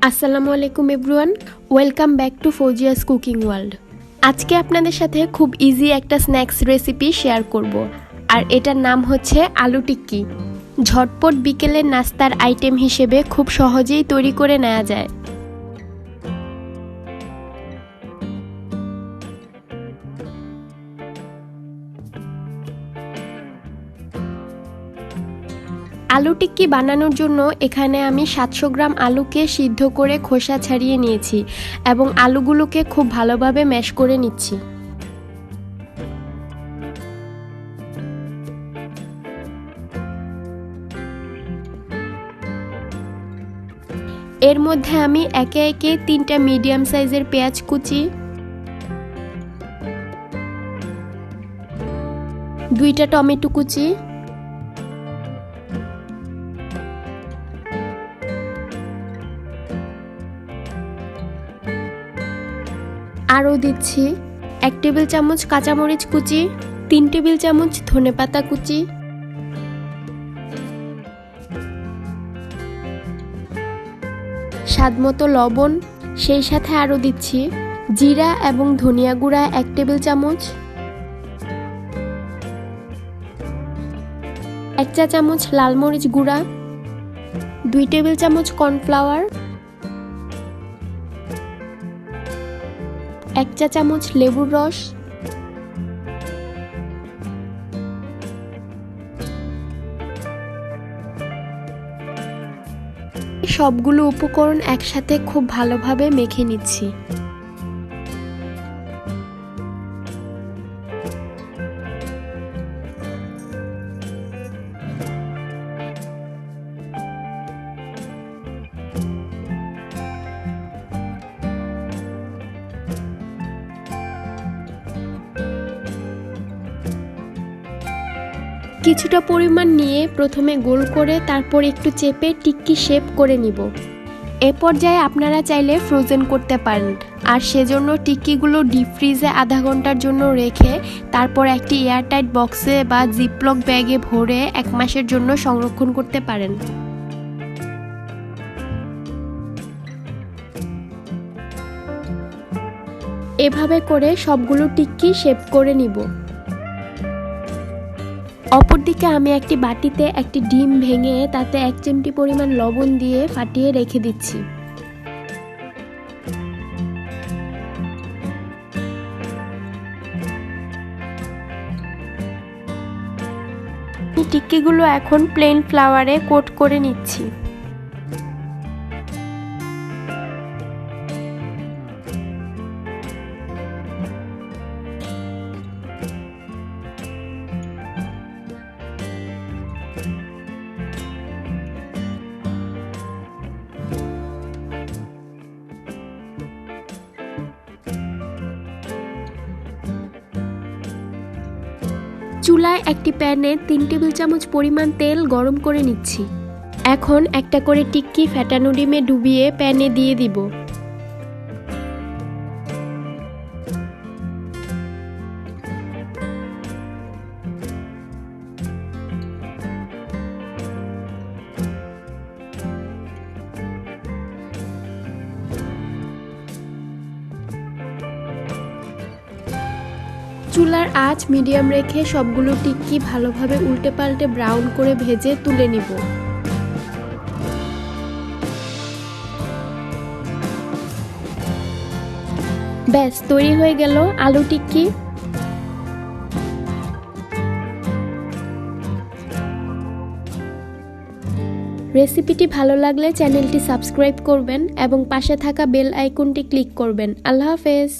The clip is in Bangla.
আসসালামু আলাইকুম everyone, welcome back to Fauzia's cooking world. আজকে আপনাদের সাথে খুব ইজি একটা স্ন্যাক্স রেসিপি শেয়ার করব, আর এটার নাম হচ্ছে আলু টিক্কি। ঝটপট বিকেলের নাস্তার আইটেম হিসেবে খুব সহজেই তৈরি করে নেওয়া যায়। আলু টিক্কি বানানোর জন্য এখানে আমি 700 গ্রাম আলুকে সিদ্ধ করে খোসা ছাড়িয়ে নিয়েছি এবং আলুগুলোকে খুব ভালোভাবে ম্যাশ করে নিচ্ছি। এর মধ্যে আমি একে একে 3টা মিডিয়াম সাইজের পেঁয়াজ কুচি, 2টা টমেটো কুচি, আরও দিচ্ছি 1 টেবিল চামচ কাঁচামরিচ কুচি, 3 টেবিল চামচ ধনেপাতা কুচি, স্বাদমতো লবণ, সেই সাথে আরও দিচ্ছি জিরা এবং ধনিয়া গুঁড়া 1 টেবিল চামচ, 1 চা চামচ লাল মরিচ গুঁড়া, 2 টেবিল চামচ কর্নফ্লাওয়ার, 1 চা চামচ লেবুর রস, সবগুলো উপকরণ একসাথে খুব ভালোভাবে মেখে নিচ্ছি। কিছুটা পরিমাণ নিয়ে প্রথমে গোল করে তারপর একটু চেপে টিক্কি শেপ করে নিব। এ পর্যায়ে আপনারা চাইলে ফ্রোজেন করতে পারেন, আর সেজন্য টিক্কিগুলো ডিপ ফ্রিজে আধা ঘন্টার জন্য রেখে তারপর একটি এয়ারটাইট বক্সে বা জিপলক ব্যাগে ভরে 1 মাসের জন্য সংরক্ষণ করতে পারেন। এভাবে করে সবগুলো টিক্কি শেপ করে নিব। অপরদিকে আমি একটি বাটিতে একটি ডিম ভেঙে তাতে 1 চিমটি পরিমাণ লবণ দিয়ে ফাটিয়ে রেখে দিচ্ছি। টিক্কিগুলো এখন প্লেন ফ্লাওয়ারে কোট করে নিচ্ছি। চুলায় একটি প্যানে 3 টেবিল চামচ পরিমাণ তেল গরম করে নিচ্ছি। এখন একটা করে টিক্কি ফ্যাটানো ডিমে ডুবিয়ে প্যানে দিয়ে দিব। চুলার আঁচ মিডিয়াম রেখে সবগুলো টিক্কি ভালোভাবে উল্টে পাল্টে ব্রাউন করে ভেজে তুলে নিব। ব্যাস তৈরি হয়ে গেল আলু টিক্কি। রেসিপিটি ভালো লাগলে চ্যানেলটি সাবস্ক্রাইব করবেন এবং পাশে থাকা বেল আইকনটি ক্লিক করবেন। আল্লাহ হাফেজ।